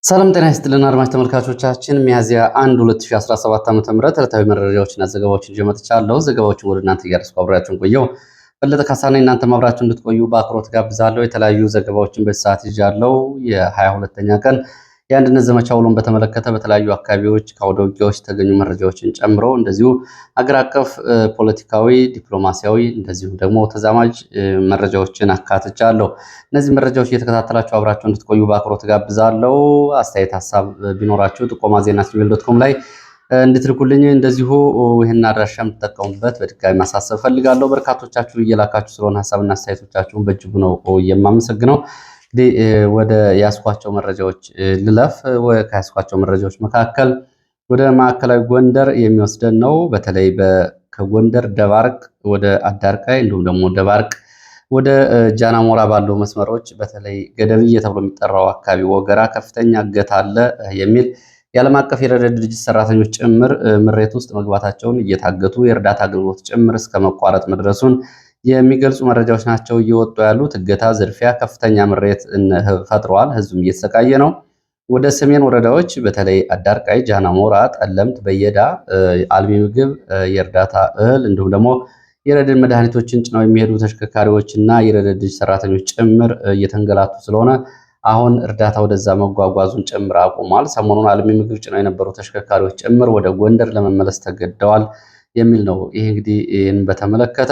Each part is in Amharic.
ሰላም ጤና ይስጥልን አድማጭ ተመልካቾቻችን ሚያዝያ 1 2017 ዓ.ም ዕለታዊ መረጃዎችና ዘገባዎችን ይዤ መጥቻለሁ። ዘገባዎችን ወደ እናንተ እያደረስኩ አብሬያችሁን ቆየው በለጠ ካሳና እናንተ ማብራችሁ እንድትቆዩ በአክብሮት ጋብዛለሁ። የተለያዩ ዘገባዎችን በዚህ ሰዓት ይዣለሁ። የ22ኛ ቀን የአንድነት ዘመቻ ውሎን በተመለከተ በተለያዩ አካባቢዎች ከአውደ ውጊያዎች የተገኙ መረጃዎችን ጨምሮ እንደዚሁ አገር አቀፍ ፖለቲካዊ፣ ዲፕሎማሲያዊ እንደዚሁም ደግሞ ተዛማጅ መረጃዎችን አካትቻለሁ። እነዚህ መረጃዎች እየተከታተላችሁ አብራችሁ እንድትቆዩ በአክብሮት ጋብዛለሁ። አስተያየት ሀሳብ ቢኖራችሁ ጥቆማ ዜና@gmail.com ላይ እንድትልኩልኝ እንደዚሁ ይህን አድራሻ የምትጠቀሙበት በድጋሚ ማሳሰብ ፈልጋለሁ። በርካቶቻችሁ እየላካችሁ ስለሆነ ሀሳብና አስተያየቶቻችሁን በእጅጉ ነው የማመሰግነው። እንግዲህ ወደ ያስኳቸው መረጃዎች ልለፍ። ከያስኳቸው መረጃዎች መካከል ወደ ማዕከላዊ ጎንደር የሚወስደን ነው። በተለይ ከጎንደር ደባርቅ ወደ አዳርቃይ እንዲሁም ደግሞ ደባርቅ ወደ ጃናሞራ ባለው መስመሮች በተለይ ገደብዬ ተብሎ የሚጠራው አካባቢ ወገራ ከፍተኛ እገታ አለ የሚል የዓለም አቀፍ የረድኤት ድርጅት ሰራተኞች ጭምር ምሬት ውስጥ መግባታቸውን እየታገቱ የእርዳታ አገልግሎት ጭምር እስከ መቋረጥ መድረሱን የሚገልጹ መረጃዎች ናቸው እየወጡ ያሉት። እገታ፣ ዝርፊያ ከፍተኛ ምሬት ፈጥረዋል። ህዝብም እየተሰቃየ ነው። ወደ ሰሜን ወረዳዎች በተለይ አዳርቃይ፣ ጃናሞራ፣ ጠለምት፣ በየዳ አልሚ ምግብ፣ የእርዳታ እህል እንዲሁም ደግሞ የረድኤት መድኃኒቶችን ጭነው የሚሄዱ ተሽከርካሪዎችና የረድኤት ድርጅት ሰራተኞች ጭምር እየተንገላቱ ስለሆነ አሁን እርዳታ ወደዛ መጓጓዙን ጭምር አቁሟል። ሰሞኑን አልሚ ምግብ ጭነው የነበሩ ተሽከርካሪዎች ጭምር ወደ ጎንደር ለመመለስ ተገደዋል የሚል ነው። ይህ እንግዲህ ይህን በተመለከተ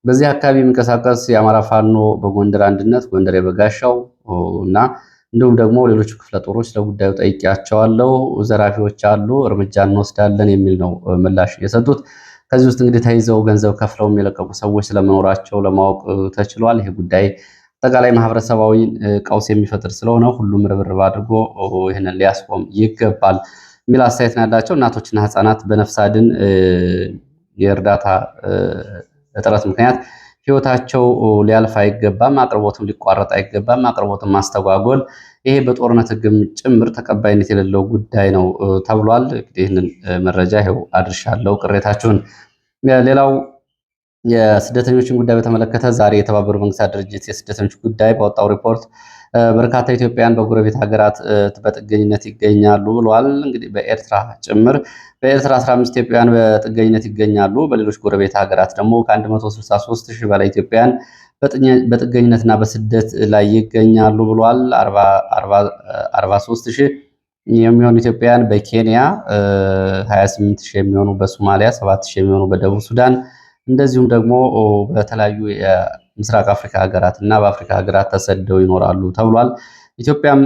በዚህ አካባቢ የሚንቀሳቀስ የአማራ ፋኖ በጎንደር አንድነት፣ ጎንደር የበጋሻው እና እንዲሁም ደግሞ ሌሎቹ ክፍለ ጦሮች ለጉዳዩ ጠይቄያቸዋለሁ። ዘራፊዎች አሉ፣ እርምጃ እንወስዳለን የሚል ነው ምላሽ የሰጡት። ከዚህ ውስጥ እንግዲህ ተይዘው ገንዘብ ከፍለው የለቀቁ ሰዎች ስለመኖራቸው ለማወቅ ተችሏል። ይሄ ጉዳይ አጠቃላይ ማህበረሰባዊ ቀውስ የሚፈጥር ስለሆነ ሁሉም ርብርብ አድርጎ ይህንን ሊያስቆም ይገባል የሚል አስተያየት ነው ያላቸው። እናቶችና ህፃናት በነፍስ አድን የእርዳታ እጥረት ምክንያት ህይወታቸው ሊያልፍ አይገባም፣ አቅርቦትም ሊቋረጥ አይገባም። አቅርቦትም ማስተጓጎል ይሄ በጦርነት ህግም ጭምር ተቀባይነት የሌለው ጉዳይ ነው ተብሏል። እንግዲህ ይህንን መረጃ ይኸው አድርሻለሁ ቅሬታችሁን። ሌላው የስደተኞችን ጉዳይ በተመለከተ ዛሬ የተባበሩት መንግስታት ድርጅት የስደተኞች ጉዳይ ባወጣው ሪፖርት በርካታ ኢትዮጵያውያን በጎረቤት ሀገራት በጥገኝነት ይገኛሉ ብለዋል። እንግዲህ በኤርትራ ጭምር በኤርትራ 15 ኢትዮጵያውያን በጥገኝነት ይገኛሉ። በሌሎች ጎረቤት ሀገራት ደግሞ ከ163 ሺህ በላይ ኢትዮጵያውያን በጥገኝነትና በስደት ላይ ይገኛሉ ብለዋል። 43 ሺህ የሚሆኑ ኢትዮጵያውያን በኬንያ፣ 28 ሺህ የሚሆኑ በሶማሊያ፣ 7 ሺህ የሚሆኑ በደቡብ ሱዳን እንደዚሁም ደግሞ በተለያዩ የምስራቅ አፍሪካ ሀገራት እና በአፍሪካ ሀገራት ተሰደው ይኖራሉ ተብሏል። ኢትዮጵያም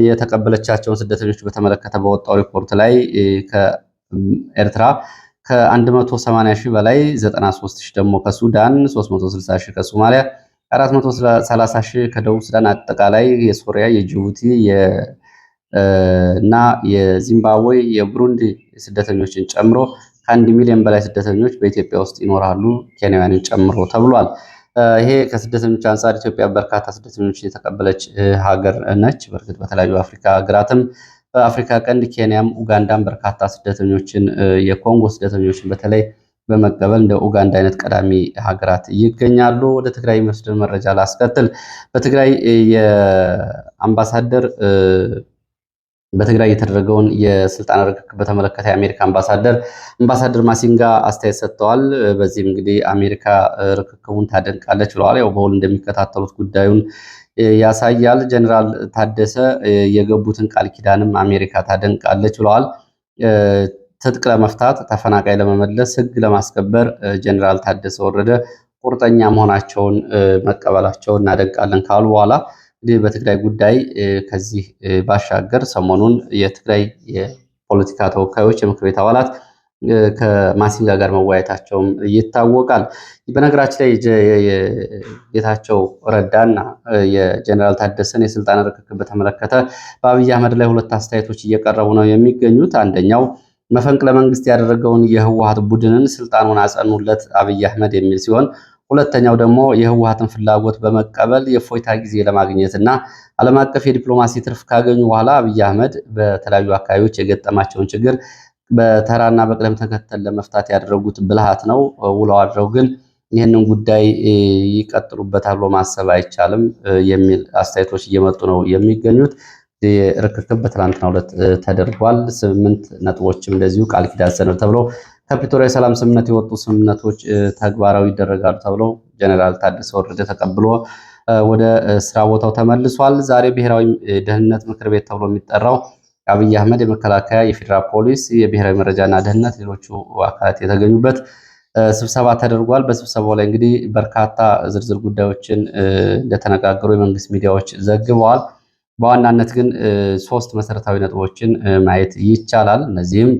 የተቀበለቻቸውን ስደተኞች በተመለከተ በወጣው ሪፖርት ላይ ከኤርትራ ከ180 ሺህ በላይ 93 ሺህ ደግሞ ከሱዳን፣ 360 ሺህ ከሶማሊያ፣ 430 ሺህ ከደቡብ ሱዳን አጠቃላይ የሶሪያ፣ የጅቡቲ እና የዚምባብዌ የቡሩንዲ ስደተኞችን ጨምሮ ከ1 ሚሊዮን በላይ ስደተኞች በኢትዮጵያ ውስጥ ይኖራሉ ኬንያውያንን ጨምሮ ተብሏል። ይሄ ከስደተኞች አንጻር ኢትዮጵያ በርካታ ስደተኞችን የተቀበለች ሀገር ነች። በእርግጥ በተለያዩ አፍሪካ ሀገራትም በአፍሪካ ቀንድ ኬንያም ኡጋንዳም በርካታ ስደተኞችን የኮንጎ ስደተኞችን በተለይ በመቀበል እንደ ኡጋንዳ አይነት ቀዳሚ ሀገራት ይገኛሉ። ወደ ትግራይ የሚወስድን መረጃ ላስከትል። በትግራይ በትግራይ የተደረገውን የስልጣን ርክክብ በተመለከተ የአሜሪካ አምባሳደር ማሲንጋ አስተያየት ሰጥተዋል። በዚህም እንግዲህ አሜሪካ ርክክቡን ታደንቃለች ብለዋል። ያው በውል እንደሚከታተሉት ጉዳዩን ያሳያል። ጀነራል ታደሰ የገቡትን ቃል ኪዳንም አሜሪካ ታደንቃለች ብለዋል። ትጥቅ ለመፍታት፣ ተፈናቃይ ለመመለስ፣ ሕግ ለማስከበር ጀነራል ታደሰ ወረደ ቁርጠኛ መሆናቸውን መቀበላቸውን እናደንቃለን ካሉ በኋላ እንግዲህ በትግራይ ጉዳይ ከዚህ ባሻገር ሰሞኑን የትግራይ የፖለቲካ ተወካዮች የምክር ቤት አባላት ከማሲንጋ ጋር መወያየታቸውም ይታወቃል። በነገራችን ላይ ጌታቸው ረዳና የጀነራል ታደሰን የስልጣን ርክክብ በተመለከተ በአብይ አህመድ ላይ ሁለት አስተያየቶች እየቀረቡ ነው የሚገኙት። አንደኛው መፈንቅለ መንግስት ያደረገውን የህወሓት ቡድንን ስልጣኑን አጸኑለት አብይ አህመድ የሚል ሲሆን ሁለተኛው ደግሞ የህወሓትን ፍላጎት በመቀበል የፎይታ ጊዜ ለማግኘት እና ዓለም አቀፍ የዲፕሎማሲ ትርፍ ካገኙ በኋላ አብይ አህመድ በተለያዩ አካባቢዎች የገጠማቸውን ችግር በተራና በቅደም ተከተል ለመፍታት ያደረጉት ብልሃት ነው። ውለው አድረው ግን ይህንን ጉዳይ ይቀጥሉበታል ብሎ ማሰብ አይቻልም የሚል አስተያየቶች እየመጡ ነው የሚገኙት። ርክክብ በትላንትናው ዕለት ተደርጓል። 8 ነጥቦችም እንደዚሁ ቃል ኪዳን ሰነድ ተብሎ ከፕሪቶሪያ የሰላም ስምምነት የወጡ ስምምነቶች ተግባራዊ ይደረጋሉ ተብለው ጀነራል ታደሰ ወረደ ተቀብሎ ወደ ስራ ቦታው ተመልሷል። ዛሬ ብሔራዊ ደህንነት ምክር ቤት ተብሎ የሚጠራው አብይ አህመድ፣ የመከላከያ፣ የፌዴራል ፖሊስ፣ የብሔራዊ መረጃና ደህንነት፣ ሌሎቹ አካላት የተገኙበት ስብሰባ ተደርጓል። በስብሰባው ላይ እንግዲህ በርካታ ዝርዝር ጉዳዮችን እንደተነጋገሩ የመንግስት ሚዲያዎች ዘግበዋል። በዋናነት ግን 3 መሰረታዊ ነጥቦችን ማየት ይቻላል። እነዚህም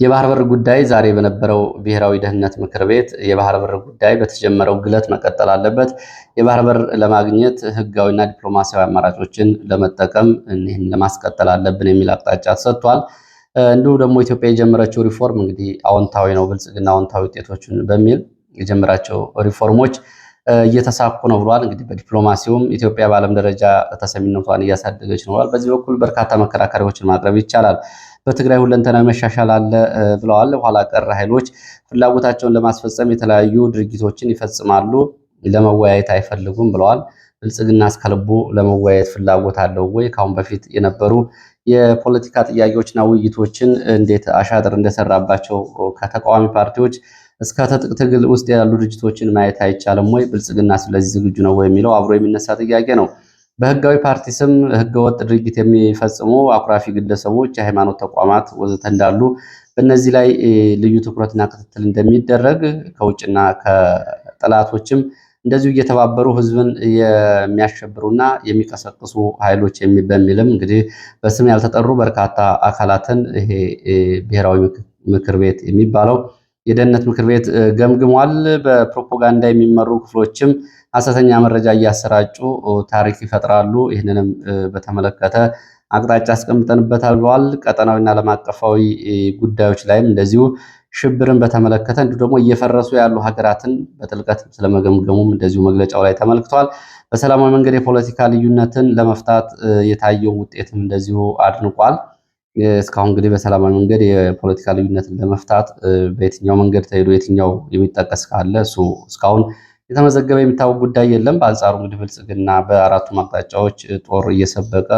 የባህር በር ጉዳይ ዛሬ በነበረው ብሔራዊ ደህንነት ምክር ቤት የባህር በር ጉዳይ በተጀመረው ግለት መቀጠል አለበት። የባህር በር ለማግኘት ህጋዊና ዲፕሎማሲያዊ አማራጮችን ለመጠቀም ይህን ለማስቀጠል አለብን የሚል አቅጣጫ ተሰጥቷል። እንዲሁ ደግሞ ኢትዮጵያ የጀመረችው ሪፎርም እንግዲህ አዎንታዊ ነው፣ ብልጽግና አዎንታዊ ውጤቶችን በሚል የጀመራቸው ሪፎርሞች እየተሳኩ ነው ብሏል። እንግዲህ በዲፕሎማሲውም ኢትዮጵያ በዓለም ደረጃ ተሰሚነቷን እያሳደገች ነው ብሏል። በዚህ በኩል በርካታ መከራከሪያዎችን ማቅረብ ይቻላል። በትግራይ ሁለንተናዊ መሻሻል አለ ብለዋል። ኋላ ቀር ኃይሎች ፍላጎታቸውን ለማስፈጸም የተለያዩ ድርጊቶችን ይፈጽማሉ፣ ለመወያየት አይፈልጉም ብለዋል። ብልጽግና እስከልቡ ለመወያየት ፍላጎት አለው ወይ? ከአሁን በፊት የነበሩ የፖለቲካ ጥያቄዎችና ውይይቶችን እንዴት አሻጥር እንደሰራባቸው ከተቃዋሚ ፓርቲዎች እስከ ትጥቅ ትግል ውስጥ ያሉ ድርጅቶችን ማየት አይቻልም ወይ? ብልጽግና ስለዚህ ዝግጁ ነው ወይ የሚለው አብሮ የሚነሳ ጥያቄ ነው። በህጋዊ ፓርቲ ስም ህገወጥ ድርጊት የሚፈጽሙ አኩራፊ ግለሰቦች፣ የሃይማኖት ተቋማት ወዘተ እንዳሉ በእነዚህ ላይ ልዩ ትኩረትና ክትትል እንደሚደረግ ከውጭና ከጠላቶችም እንደዚሁ እየተባበሩ ህዝብን የሚያሸብሩና የሚቀሰቅሱ ኃይሎች በሚልም እንግዲህ በስም ያልተጠሩ በርካታ አካላትን ይሄ ብሔራዊ ምክር ቤት የሚባለው የደህንነት ምክር ቤት ገምግሟል። በፕሮፓጋንዳ የሚመሩ ክፍሎችም ሐሰተኛ መረጃ እያሰራጩ ታሪክ ይፈጥራሉ። ይህንንም በተመለከተ አቅጣጫ አስቀምጠንበታል ብለዋል። ቀጠናዊና ዓለም አቀፋዊ ጉዳዮች ላይም እንደዚሁ ሽብርን በተመለከተ እንዲሁ ደግሞ እየፈረሱ ያሉ ሀገራትን በጥልቀት ስለመገምገሙም እንደዚሁ መግለጫው ላይ ተመልክቷል። በሰላማዊ መንገድ የፖለቲካ ልዩነትን ለመፍታት የታየው ውጤትም እንደዚሁ አድንቋል። እስካሁን እንግዲህ በሰላማዊ መንገድ የፖለቲካ ልዩነትን ለመፍታት በየትኛው መንገድ ተሄዶ የትኛው የሚጠቀስ ካለ እሱ እስካሁን የተመዘገበ የሚታወቅ ጉዳይ የለም። በአንጻሩ እንግዲህ ብልጽግና በአራቱም አቅጣጫዎች ጦር እየሰበቀ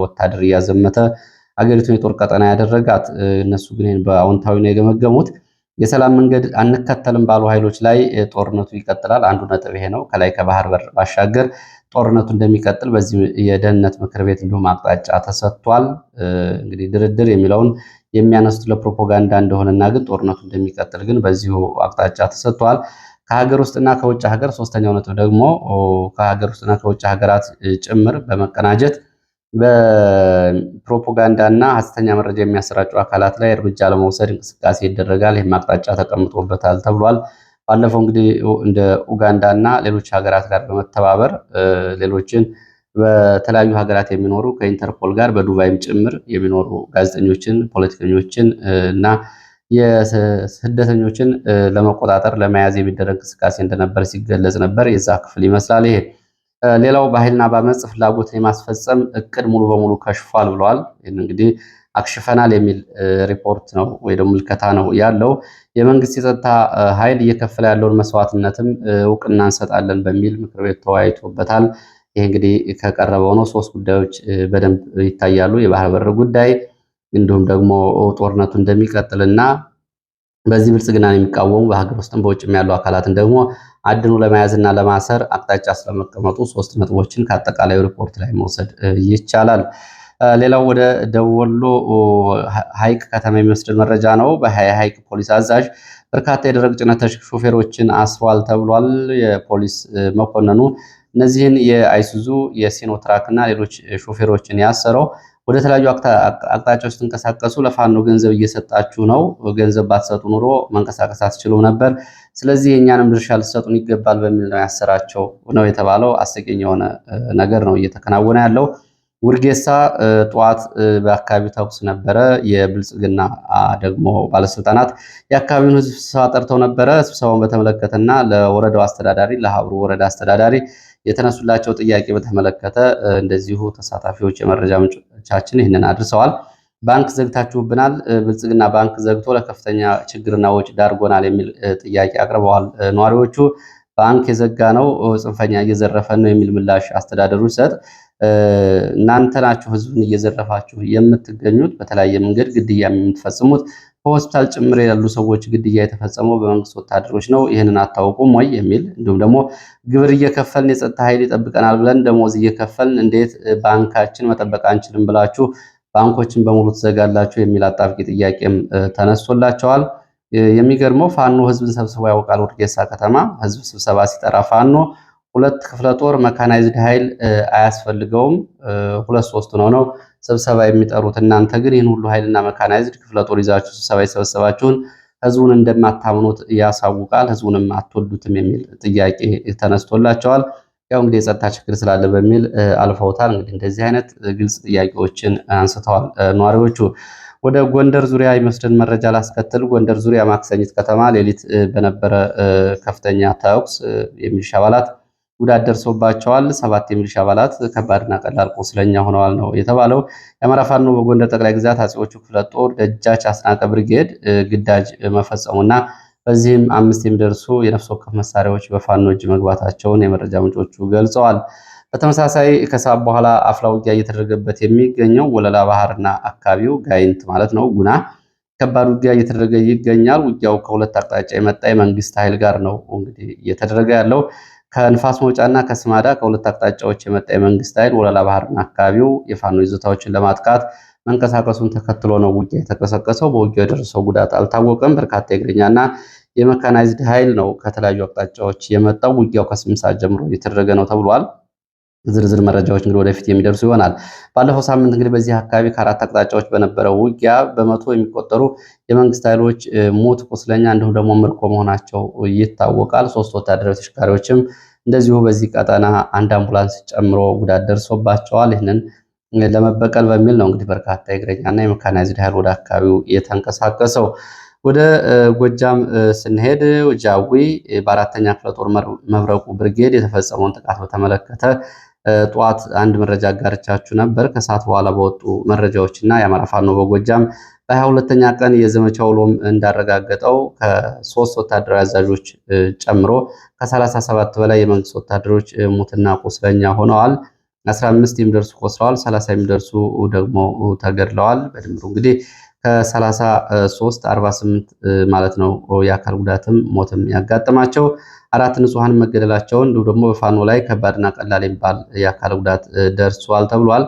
ወታደር እያዘመተ አገሪቱን የጦር ቀጠና ያደረጋት፣ እነሱ ግን በአዎንታዊ ነው የገመገሙት። የሰላም መንገድ አንከተልም ባሉ ኃይሎች ላይ ጦርነቱ ይቀጥላል። አንዱ ነጥብ ይሄ ነው። ከላይ ከባህር በር ባሻገር ጦርነቱ እንደሚቀጥል በዚህ የደህንነት ምክር ቤት እንዲሁም አቅጣጫ ተሰጥቷል። እንግዲህ ድርድር የሚለውን የሚያነሱት ለፕሮፓጋንዳ እንደሆነና ግን ጦርነቱ እንደሚቀጥል ግን በዚሁ አቅጣጫ ተሰጥቷል። ከሀገር ውስጥና ከውጭ ሀገር፣ ሶስተኛው ነጥብ ደግሞ ከሀገር ውስጥና ከውጭ ሀገራት ጭምር በመቀናጀት በፕሮፓጋንዳና ሐሰተኛ መረጃ የሚያሰራጩ አካላት ላይ እርምጃ ለመውሰድ እንቅስቃሴ ይደረጋል። ይህም አቅጣጫ ተቀምጦበታል ተብሏል። ባለፈው እንግዲህ እንደ ኡጋንዳና ሌሎች ሀገራት ጋር በመተባበር ሌሎችን በተለያዩ ሀገራት የሚኖሩ ከኢንተርፖል ጋር በዱባይም ጭምር የሚኖሩ ጋዜጠኞችን፣ ፖለቲከኞችን እና የስደተኞችን ለመቆጣጠር ለመያዝ የሚደረግ እንቅስቃሴ እንደነበር ሲገለጽ ነበር። የዛ ክፍል ይመስላል ይሄ። ሌላው በኃይልና በአመፅ ፍላጎትን የማስፈጸም እቅድ ሙሉ በሙሉ ከሽፏል ብለዋል። ይህን እንግዲህ አክሽፈናል የሚል ሪፖርት ነው ወይ ደግሞ ምልከታ ነው ያለው። የመንግስት የጸጥታ ኃይል እየከፈለ ያለውን መስዋዕትነትም እውቅና እንሰጣለን በሚል ምክር ቤት ተወያይቶበታል። ይህ እንግዲህ ከቀረበው ነው። 3 ጉዳዮች በደንብ ይታያሉ። የባህር በር ጉዳይ እንዲሁም ደግሞ ጦርነቱ እንደሚቀጥልና በዚህ ብልጽግናን የሚቃወሙ በሀገር ውስጥም በውጭም ያሉ አካላትን ደግሞ አድኖ ለመያዝና ለማሰር አቅጣጫ ስለመቀመጡ 3 ነጥቦችን ከአጠቃላይ ሪፖርት ላይ መውሰድ ይቻላል። ሌላው ወደ ደቡብ ወሎ ሐይቅ ከተማ የሚወስድ መረጃ ነው። በሐይቅ ፖሊስ አዛዥ በርካታ የደረቅ ጭነት ሾፌሮችን አስሯል ተብሏል። የፖሊስ መኮንኑ እነዚህን የአይሱዙ የሲኖትራክ እና ሌሎች ሾፌሮችን ያሰረው ወደ ተለያዩ አቅጣጫዎች ስትንቀሳቀሱ ለፋኖ ገንዘብ እየሰጣችሁ ነው፣ ገንዘብ ባትሰጡ ኑሮ መንቀሳቀስ አትችሉም ነበር፣ ስለዚህ የእኛንም ድርሻ ልትሰጡን ይገባል በሚል ነው ያሰራቸው ነው የተባለው። አስቂኝ የሆነ ነገር ነው እየተከናወነ ያለው። ውርጌሳ ጠዋት በአካባቢው ተኩስ ነበረ። የብልጽግና ደግሞ ባለስልጣናት የአካባቢውን ሕዝብ ስብሰባ ጠርተው ነበረ። ስብሰባውን በተመለከተና ለወረዳው አስተዳዳሪ ለሀብሩ ወረዳ አስተዳዳሪ የተነሱላቸው ጥያቄ በተመለከተ እንደዚሁ ተሳታፊዎች የመረጃ ምንጮቻችን ይህንን አድርሰዋል። ባንክ ዘግታችሁብናል፣ ብልጽግና ባንክ ዘግቶ ለከፍተኛ ችግርና ወጪ ዳርጎናል የሚል ጥያቄ አቅርበዋል ነዋሪዎቹ። ባንክ የዘጋ ነው ጽንፈኛ እየዘረፈን ነው የሚል ምላሽ አስተዳደሩ ይሰጥ። እናንተ ናችሁ ህዝብን እየዘረፋችሁ የምትገኙት፣ በተለያየ መንገድ ግድያ የምትፈጽሙት። በሆስፒታል ጭምር ያሉ ሰዎች ግድያ የተፈጸመው በመንግስት ወታደሮች ነው፣ ይህንን አታውቁም ወይ የሚል እንዲሁም ደግሞ ግብር እየከፈልን የጸጥታ ኃይል ይጠብቀናል ብለን ደሞዝ እየከፈልን እንዴት ባንካችን መጠበቅ አንችልም ብላችሁ ባንኮችን በሙሉ ትዘጋላችሁ የሚል አጣብቂ ጥያቄም ተነስቶላቸዋል። የሚገርመው ፋኖ ህዝብን ሰብስቦ ያውቃል። ውርጌሳ ከተማ ህዝብ ስብሰባ ሲጠራ ፋኖ 2 ክፍለ ጦር መካናይዝድ ኃይል አያስፈልገውም፣ 2-3 ነው ስብሰባ የሚጠሩት። እናንተ ግን ይህን ሁሉ ኃይልና መካናይዝድ ክፍለ ጦር ይዛችሁ ስብሰባ የሰበሰባችሁን ህዝቡን እንደማታምኑት ያሳውቃል፣ ህዝቡንም አትወዱትም የሚል ጥያቄ ተነስቶላቸዋል። ያው እንግዲህ የጸጥታ ችግር ስላለ በሚል አልፈውታል። እንግዲህ እንደዚህ አይነት ግልጽ ጥያቄዎችን አንስተዋል ነዋሪዎቹ። ወደ ጎንደር ዙሪያ የሚወስድን መረጃ ላስከትል። ጎንደር ዙሪያ ማክሰኝት ከተማ ሌሊት በነበረ ከፍተኛ ተኩስ የሚሊሻ አባላት ጉዳት ደርሶባቸዋል። 7 የሚሊሻ አባላት ከባድና ቀላል ቁስለኛ ሆነዋል ነው የተባለው። የአማራ ፋኖ በጎንደር ጠቅላይ ግዛት አጼዎቹ ክፍለ ጦር ደጃች አስናቀ ብርጌድ ግዳጅ መፈጸሙና በዚህም 5 የሚደርሱ የነፍስ ወከፍ መሳሪያዎች በፋኖ እጅ መግባታቸውን የመረጃ ምንጮቹ ገልጸዋል። በተመሳሳይ ከሰዓት በኋላ አፍላ ውጊያ እየተደረገበት የሚገኘው ወለላ ባህርና አካባቢው ጋይንት ማለት ነው ጉና ከባድ ውጊያ እየተደረገ ይገኛል። ውጊያው ከሁለት አቅጣጫ የመጣ የመንግስት ኃይል ጋር ነው እንግዲህ እየተደረገ ያለው። ከንፋስ መውጫና ከስማዳ ከሁለት አቅጣጫዎች የመጣ የመንግስት ኃይል ወለላ ባህርና አካባቢው የፋኖ ይዞታዎችን ለማጥቃት መንቀሳቀሱን ተከትሎ ነው ውጊያ የተቀሰቀሰው። በውጊያው የደረሰው ጉዳት አልታወቀም። በርካታ የእግረኛና የመካናይዝድ ኃይል ነው ከተለያዩ አቅጣጫዎች የመጣው። ውጊያው ከ8 ሰዓት ጀምሮ እየተደረገ ነው ተብሏል። ዝርዝር መረጃዎች እንግዲህ ወደፊት የሚደርሱ ይሆናል። ባለፈው ሳምንት እንግዲህ በዚህ አካባቢ ከ4 አቅጣጫዎች በነበረው ውጊያ በመቶ የሚቆጠሩ የመንግስት ኃይሎች ሞት፣ ቁስለኛ እንዲሁም ደግሞ ምርኮ መሆናቸው ይታወቃል። 3 ወታደራዊ ተሽከርካሪዎችም እንደዚሁ በዚህ ቀጠና አንድ አምቡላንስ ጨምሮ ጉዳት ደርሶባቸዋል። ይህንን ለመበቀል በሚል ነው እንግዲህ በርካታ የእግረኛና የመካናይዝድ ኃይል ወደ አካባቢው የተንቀሳቀሰው። ወደ ጎጃም ስንሄድ ጃዊ በ4ኛ ክፍለ ጦር መብረቁ ብርጌድ የተፈጸመውን ጥቃት በተመለከተ ጠዋት አንድ መረጃ አጋርቻችሁ ነበር። ከሰዓት በኋላ በወጡ መረጃዎችና የአማራ ፋኖ በጎጃም በ22ኛ ቀን የዘመቻ ውሎም እንዳረጋገጠው ከ3 ወታደራዊ አዛዦች ጨምሮ ከ37 በላይ የመንግስት ወታደሮች ሙትና ቁስለኛ ሆነዋል። 15 የሚደርሱ ቆስለዋል። 30 የሚደርሱ ደግሞ ተገድለዋል። በድምሩ እንግዲህ ከ33 48 ማለት ነው የአካል ጉዳትም ሞትም ያጋጠማቸው 4 ንጹሐን መገደላቸውን እንዲሁ ደግሞ በፋኖ ላይ ከባድና ቀላል የሚባል የአካል ጉዳት ደርሷል ተብሏል።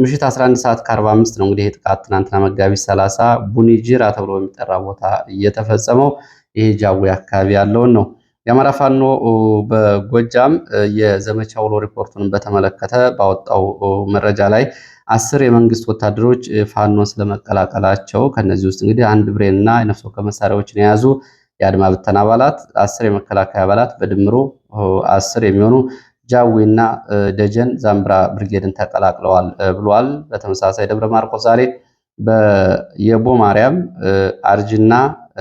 ምሽት 11 ሰዓት ከ45 ነው እንግዲህ ጥቃት ትናንትና መጋቢት 30 ቡኒ ጅራ ተብሎ በሚጠራ ቦታ እየተፈጸመው። ይሄ ጃዊ አካባቢ ያለውን ነው። የአማራ ፋኖ በጎጃም የዘመቻ ውሎ ሪፖርቱን በተመለከተ ባወጣው መረጃ ላይ 10 የመንግስት ወታደሮች ፋኖን ስለመቀላቀላቸው ከነዚህ ውስጥ እንግዲህ 1 ብሬንና የነፍስ ወከፍ መሳሪያዎችን የያዙ የአድማ ብተና አባላት፣ 10 የመከላከያ አባላት በድምሩ 10 የሚሆኑ ጃዊና ደጀን ዛምብራ ብርጌድን ተቀላቅለዋል ብሏል። በተመሳሳይ ደብረ ማርቆስ ዛሬ የቦ ማርያም አርጅና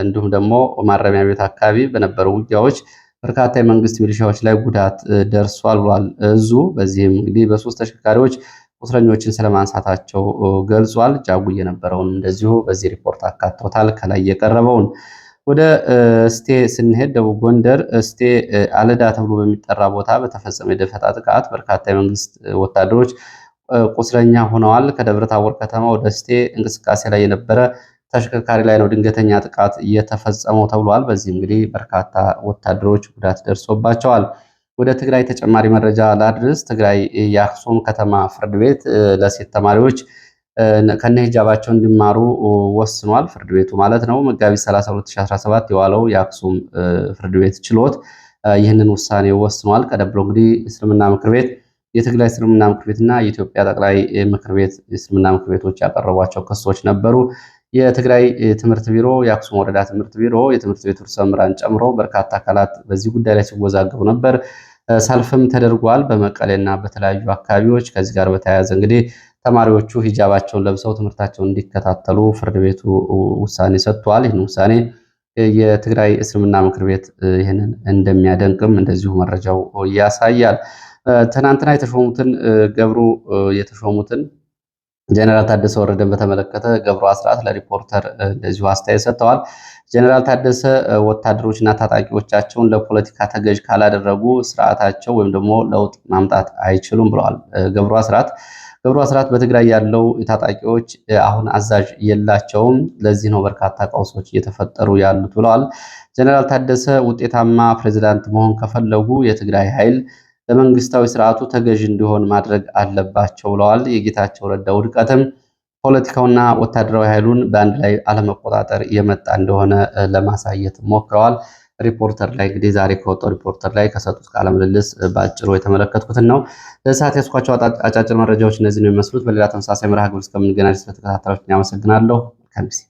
እንዲሁም ደግሞ ማረሚያ ቤት አካባቢ በነበሩ ውጊያዎች በርካታ የመንግስት ሚሊሻዎች ላይ ጉዳት ደርሷል ብሏል እዙ። በዚህም እንግዲህ በ3 ተሽከርካሪዎች ቁስለኞችን ስለማንሳታቸው ገልጿል። ጃዊ የነበረውን እንደዚሁ በዚህ ሪፖርት አካቶታል ከላይ የቀረበውን። ወደ እስቴ ስንሄድ ደቡብ ጎንደር እስቴ አለዳ ተብሎ በሚጠራ ቦታ በተፈጸመ የደፈጣ ጥቃት በርካታ የመንግስት ወታደሮች ቁስለኛ ሆነዋል። ከደብረ ታቦር ከተማ ወደ እስቴ እንቅስቃሴ ላይ የነበረ ተሽከርካሪ ላይ ነው ድንገተኛ ጥቃት እየተፈጸመው ተብሏል። በዚህ እንግዲህ በርካታ ወታደሮች ጉዳት ደርሶባቸዋል። ወደ ትግራይ ተጨማሪ መረጃ ላድርስ። ትግራይ የአክሱም ከተማ ፍርድ ቤት ለሴት ተማሪዎች ከነ ሂጃባቸው እንዲማሩ ወስኗል። ፍርድ ቤቱ ማለት ነው። መጋቢት 30 2017 የዋለው የአክሱም ፍርድ ቤት ችሎት ይህንን ውሳኔ ወስኗል። ቀደም ብሎ እንግዲህ እስልምና ምክር ቤት የትግራይ እስልምና ምክር ቤትና የኢትዮጵያ ጠቅላይ ምክር ቤት እስልምና ምክር ቤቶች ያቀረቧቸው ክሶች ነበሩ። የትግራይ ትምህርት ቢሮ፣ የአክሱም ወረዳ ትምህርት ቢሮ፣ የትምህርት ቤቱ ርዕሰ መምህራን ጨምሮ በርካታ አካላት በዚህ ጉዳይ ላይ ሲወዛገቡ ነበር። ሰልፍም ተደርጓል በመቀሌና በተለያዩ አካባቢዎች። ከዚህ ጋር በተያያዘ እንግዲህ ተማሪዎቹ ሂጃባቸውን ለብሰው ትምህርታቸውን እንዲከታተሉ ፍርድ ቤቱ ውሳኔ ሰጥቷል። ይህን ውሳኔ የትግራይ እስልምና ምክር ቤት ይህንን እንደሚያደንቅም እንደዚሁ መረጃው ያሳያል። ትናንትና የተሾሙትን ገብሩ የተሾሙትን ጀነራል ታደሰ ወረደን በተመለከተ ገብሩ አስራት ለሪፖርተር እንደዚሁ አስተያየት ሰጥተዋል። ጀነራል ታደሰ ወታደሮችና ታጣቂዎቻቸውን ለፖለቲካ ተገዥ ካላደረጉ ስርዓታቸው ወይም ደግሞ ለውጥ ማምጣት አይችሉም ብለዋል ገብሩ አስራት በትግራይ ያለው ታጣቂዎች አሁን አዛዥ የላቸውም። ለዚህ ነው በርካታ ቀውሶች እየተፈጠሩ ያሉት ብለዋል። ጀነራል ታደሰ ውጤታማ ፕሬዝዳንት መሆን ከፈለጉ የትግራይ ኃይል ለመንግስታዊ ስርዓቱ ተገዥ እንዲሆን ማድረግ አለባቸው ብለዋል። የጌታቸው ረዳ ውድቀትም ፖለቲካውና ወታደራዊ ኃይሉን በአንድ ላይ አለመቆጣጠር የመጣ እንደሆነ ለማሳየት ሞክረዋል። ሪፖርተር ላይ እንግዲህ ዛሬ ከወጣው ሪፖርተር ላይ ከሰጡት ቃለ ምልልስ በአጭሩ የተመለከትኩትን ነው። ለሰዓት ያስኳቸው አጫጭር መረጃዎች እነዚህ ነው የሚመስሉት። በሌላ ተመሳሳይ መርሃ ግብር እስከምንገናኝ ስለተከታተላችሁ አመሰግናለሁ። ከሚሴ